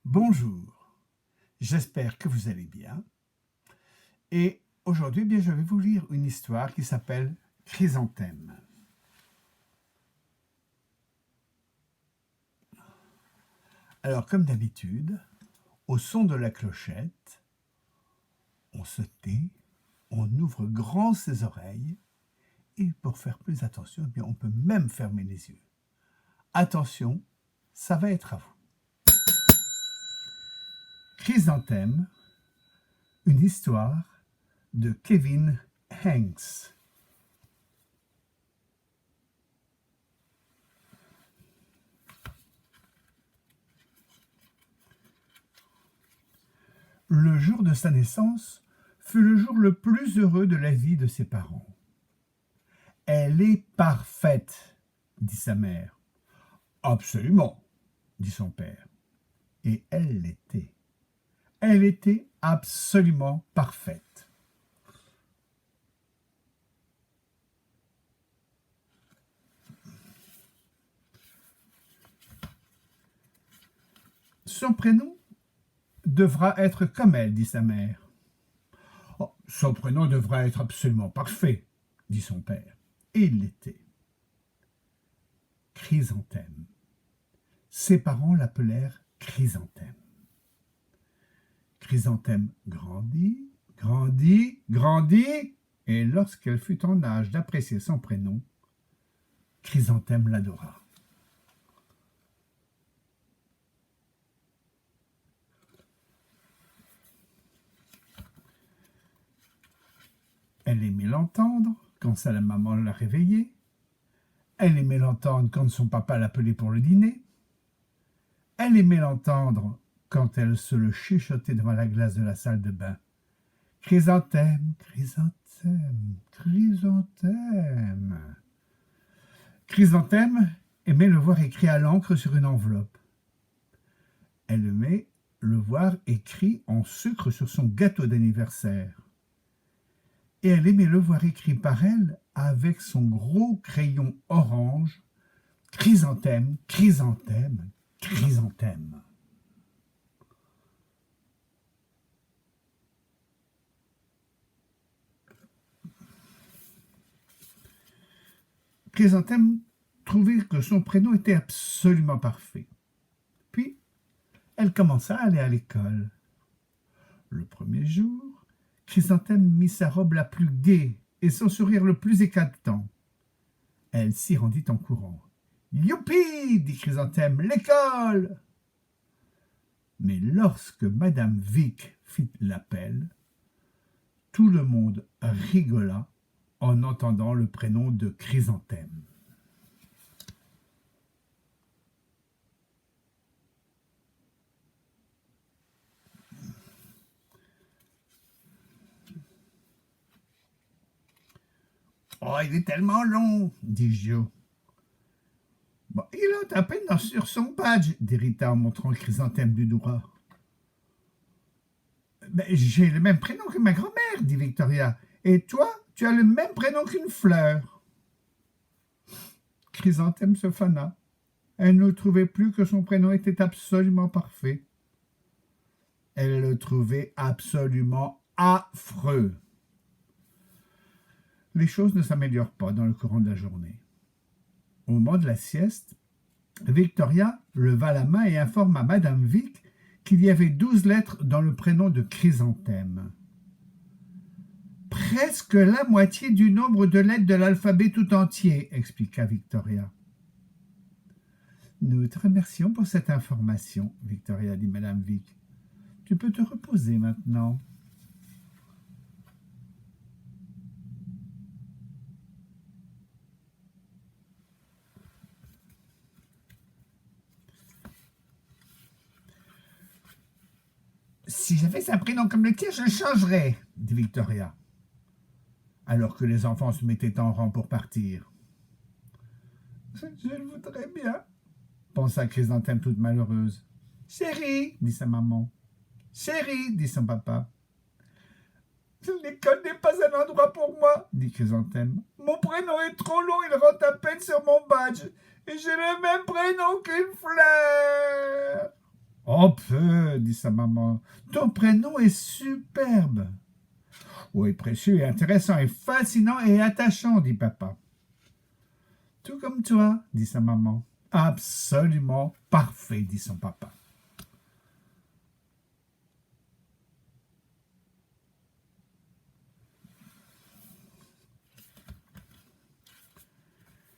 Bonjour, j'espère que vous allez bien. Et aujourd'hui, bien, je vais vous lire une histoire qui s'appelle Chrysanthème. Alors, comme d'habitude, au son de la clochette, on se tait, on ouvre grand ses oreilles et pour faire plus attention, eh bien, on peut même fermer les yeux. Attention, ça va être à vous. Chrysanthème, une histoire de Kevin Hanks. Le jour de sa naissance fut le jour le plus heureux de la vie de ses parents. « Elle est parfaite, dit sa mère. « Absolument, dit son père. Et elle l'était. Elle était absolument parfaite. Son prénom devra être comme elle, dit sa mère. Oh, son prénom devra être absolument parfait, dit son père. Et il l'était. Chrysanthème. Ses parents l'appelèrent Chrysanthème. Chrysanthème grandit, grandit, grandit, et lorsqu'elle fut en âge d'apprécier son prénom, Chrysanthème l'adora. Elle aimait l'entendre quand sa maman la réveillait. Elle aimait l'entendre quand son papa l'appelait pour le dîner. Elle aimait l'entendre quand elle se le chuchotait devant la glace de la salle de bain. Chrysanthème, chrysanthème, chrysanthème. Chrysanthème aimait le voir écrit à l'encre sur une enveloppe. Elle aimait le voir écrit en sucre sur son gâteau d'anniversaire. Et elle aimait le voir écrit par elle avec son gros crayon orange. Chrysanthème, chrysanthème, chrysanthème. Chrysanthème trouvait que son prénom était absolument parfait. Puis, elle commença à aller à l'école. Le premier jour, Chrysanthème mit sa robe la plus gaie et son sourire le plus éclatant. Elle s'y rendit en courant. « Youpi !» dit Chrysanthème, « l'école !» Mais lorsque Madame Vic fit l'appel, tout le monde rigola en entendant le prénom de Chrysanthème. « Oh, il est tellement long, dit Jo. Bon, il a à peine sur son badge, dit Rita en montrant le Chrysanthème du doigt. J'ai le même prénom que ma grand-mère, dit Victoria. Et toi, tu as le même prénom qu'une fleur. Chrysanthème se fana. Elle ne trouvait plus que son prénom était absolument parfait. Elle le trouvait absolument affreux. Les choses ne s'améliorent pas dans le courant de la journée. Au moment de la sieste, Victoria leva la main et informa Madame Vic qu'il y avait 12 lettres dans le prénom de Chrysanthème. Presque la moitié du nombre de lettres de l'alphabet tout entier, expliqua Victoria. Nous te remercions pour cette information, Victoria, dit Madame Vic. Tu peux te reposer maintenant. Si j'avais un prénom comme le tien, je le changerais, dit Victoria, alors que les enfants se mettaient en rang pour partir. Je le voudrais bien, pensa Chrysanthème toute malheureuse. Chérie, dit sa maman. Chérie, dit son papa. L'école n'est pas un endroit pour moi, dit Chrysanthème. Mon prénom est trop long, il rentre à peine sur mon badge. Et j'ai le même prénom qu'une fleur. Oh, peu, dit sa maman. Ton prénom est superbe. Oui, précieux et intéressant et fascinant et attachant, dit papa. Tout comme toi, dit sa maman. Absolument parfait, dit son papa.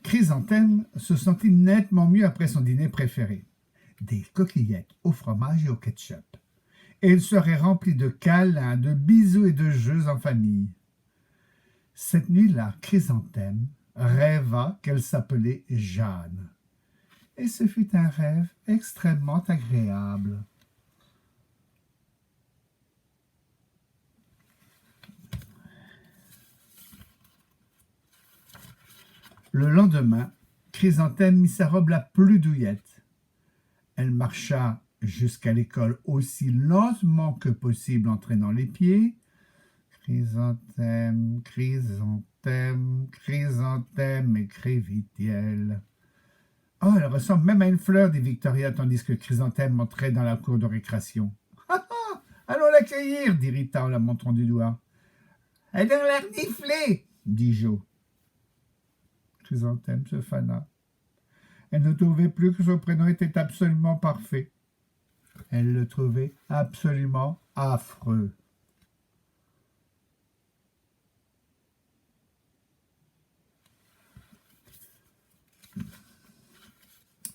Chrysanthème se sentit nettement mieux après son dîner préféré. Des coquillettes au fromage et au ketchup. Et il serait rempli de câlins, de bisous et de jeux en famille. Cette nuit-là, Chrysanthème rêva qu'elle s'appelait Jeanne. Et ce fut un rêve extrêmement agréable. Le lendemain, Chrysanthème mit sa robe la plus douillette. Elle marcha jusqu'à l'école aussi lentement que possible en traînant les pieds. Chrysanthème, Chrysanthème, Chrysanthème, écrivit-elle. Oh, elle ressemble même à une fleur, dit Victoria, tandis que Chrysanthème entrait dans la cour de récréation. Ah ah, allons l'accueillir, dit Rita en la montrant du doigt. Elle a l'air niflée, dit Joe. Chrysanthème se fana. Elle ne trouvait plus que son prénom était absolument parfait. Elle le trouvait absolument affreux.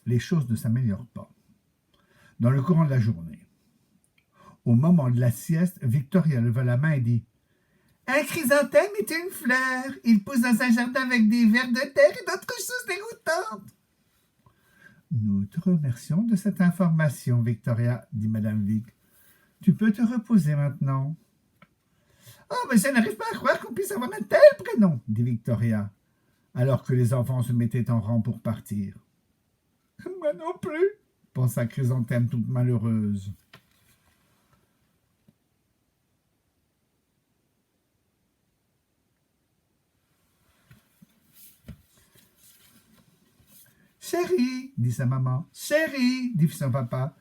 Les choses ne s'améliorent pas. Dans le courant de la journée, au moment de la sieste, Victoria leva la main et dit « Un chrysanthème est une fleur. Il pousse dans un jardin avec des vers de terre et d'autres choses dégoûtantes. » Nous te remercions de cette information, Victoria, dit Madame Vic. Tu peux te reposer maintenant. Oh, mais je n'arrive pas à croire qu'on puisse avoir un tel prénom, dit Victoria, alors que les enfants se mettaient en rang pour partir. Moi non plus, pensa Chrysanthème toute malheureuse. Chérie, dit sa maman. Chérie, dit son papa.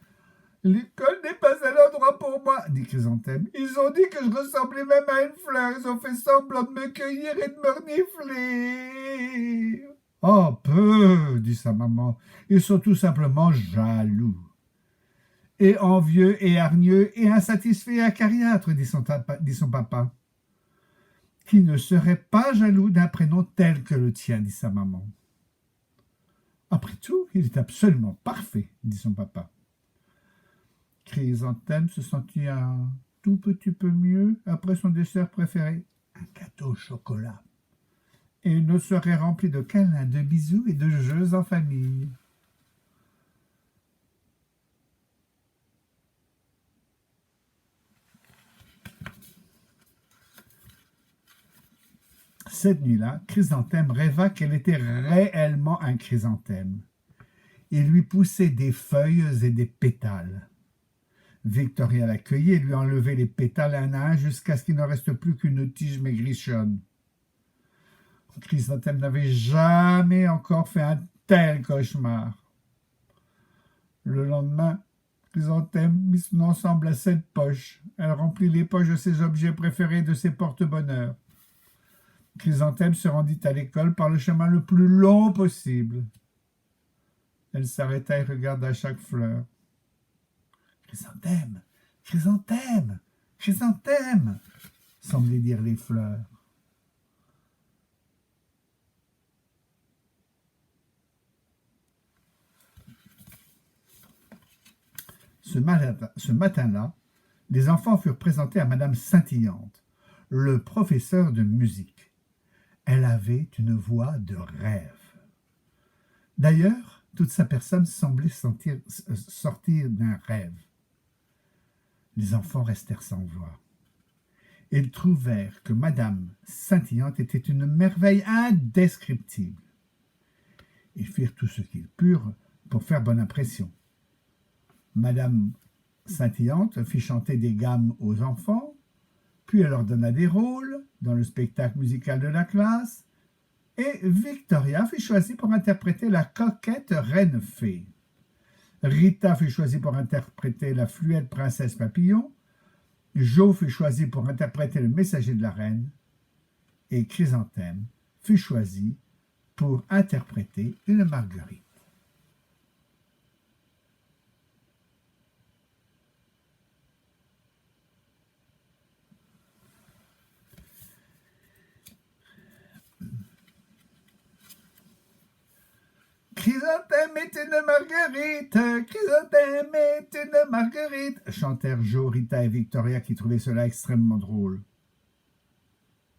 L'école n'est pas à l'endroit pour moi, dit Chrysanthème. Ils ont dit que je ressemblais même à une fleur. Ils ont fait semblant de me cueillir et de me renifler. Oh, peu, dit sa maman. Ils sont tout simplement jaloux. Et envieux et hargneux et insatisfaits et acariâtres, dit son papa. Qui ne serait pas jaloux d'un prénom tel que le tien, dit sa maman. Après tout, il est absolument parfait, dit son papa. Chrysanthème se sentit un tout petit peu mieux après son dessert préféré, un gâteau au chocolat. Et une soirée remplie de câlins, de bisous et de jeux en famille. Cette nuit-là, Chrysanthème rêva qu'elle était réellement un chrysanthème. Il lui poussait des feuilles et des pétales. Victoria l'accueillait et lui enlevait les pétales un à un jusqu'à ce qu'il ne reste plus qu'une tige maigrichonne. Chrysanthème n'avait jamais encore fait un tel cauchemar. Le lendemain, Chrysanthème mit son ensemble à 7 poches. Elle remplit les poches de ses objets préférés et de ses porte-bonheur. Chrysanthème se rendit à l'école par le chemin le plus long possible. Elle s'arrêta et regarda chaque fleur. Chrysanthème, Chrysanthème, Chrysanthème, semblaient dire les fleurs. Ce matin-là, les enfants furent présentés à Madame Scintillante, le professeur de musique. Elle avait une voix de rêve. D'ailleurs, toute sa personne semblait sortir d'un rêve. Les enfants restèrent sans voix. Ils trouvèrent que Madame Scintillante était une merveille indescriptible. Ils firent tout ce qu'ils purent pour faire bonne impression. Madame Scintillante fit chanter des gammes aux enfants, puis elle leur donna des rôles dans le spectacle musical de la classe, et Victoria fut choisie pour interpréter la coquette reine fée. Rita fut choisie pour interpréter la fluette princesse Papillon. Jo fut choisi pour interpréter le messager de la reine. Et Chrysanthème fut choisi pour interpréter une marguerite. Chrysanthème est une marguerite, Chrysanthème est une marguerite, chantèrent Jo, Rita et Victoria qui trouvaient cela extrêmement drôle.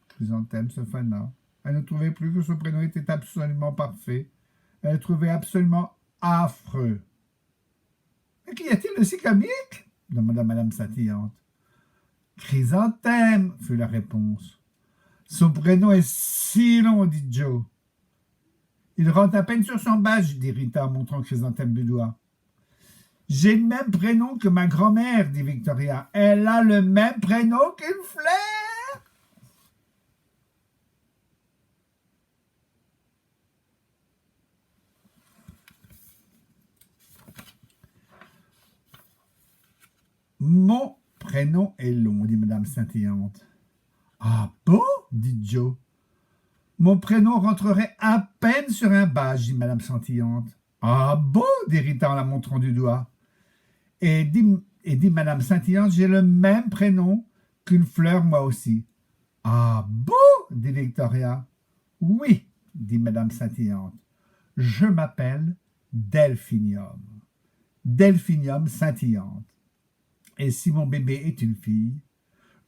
Chrysanthème se fana. Elle ne trouvait plus que son prénom était absolument parfait. Elle le trouvait absolument affreux. « Mais qu'y a-t-il de si comique ?» demanda Madame Saint-Hyacinthe. « Chrysanthème, fut la réponse. Son prénom est si long, dit Jo. Il rentre à peine sur son badge, dit Rita en montrant Chrysanthème du doigt. J'ai le même prénom que ma grand-mère, dit Victoria. Elle a le même prénom qu'une fleur. Mon prénom est long, dit Madame Saint-Hyacinthe. Ah bon, dit Jo. Mon prénom rentrerait à peine sur un badge, dit Madame Saint-Hyacinthe. Ah bon, dit Rita en la montrant du doigt. Et dit Madame Saint-Hyacinthe, j'ai le même prénom qu'une fleur, moi aussi. Ah bon, dit Victoria. Oui, dit Madame Saint-Hyacinthe. Je m'appelle Delphinium. Delphinium Saint-Hyacinthe. Et si mon bébé est une fille,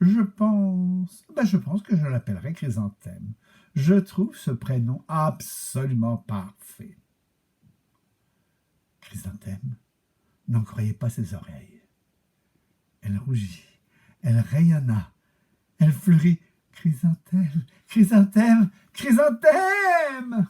je pense que je l'appellerai Chrysanthème. Je trouve ce prénom absolument parfait. Chrysanthème n'en croyait pas ses oreilles. Elle rougit, elle rayonna, elle fleurit. Chrysanthème, Chrysanthème, Chrysanthème!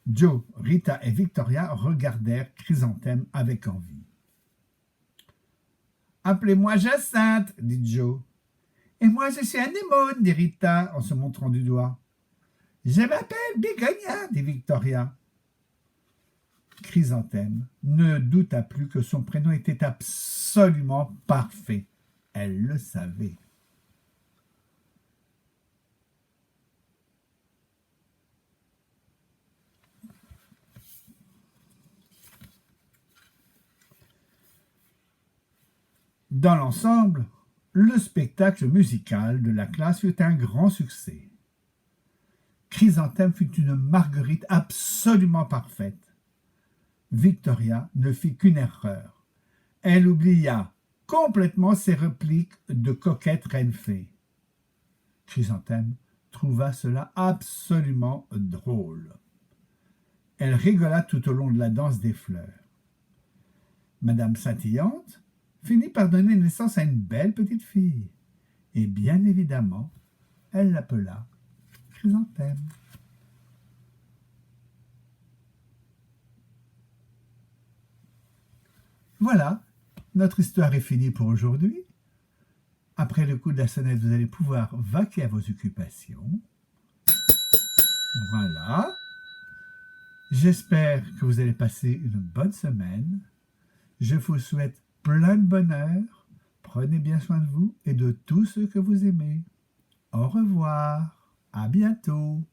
Jo, Rita et Victoria regardèrent Chrysanthème avec envie. « Appelez-moi Jacinthe, dit Jo. « Et moi je suis Anémone, dit Rita en se montrant du doigt. « Je m'appelle Bégonia, dit Victoria. » Chrysanthème ne douta plus que son prénom était absolument parfait. Elle le savait. Dans l'ensemble, le spectacle musical de la classe fut un grand succès. Chrysanthème fut une marguerite absolument parfaite. Victoria ne fit qu'une erreur. Elle oublia complètement ses répliques de coquette reine fée. Chrysanthème trouva cela absolument drôle. Elle rigola tout au long de la danse des fleurs. Madame Saint-Hyacinthe finit par donner naissance à une belle petite fille. Et bien évidemment, elle l'appela Chrysanthème. Voilà, notre histoire est finie pour aujourd'hui. Après le coup de la sonnette, vous allez pouvoir vaquer à vos occupations. Voilà. J'espère que vous allez passer une bonne semaine. Je vous souhaite plein de bonheur. Prenez bien soin de vous et de tous ceux que vous aimez. Au revoir. À bientôt.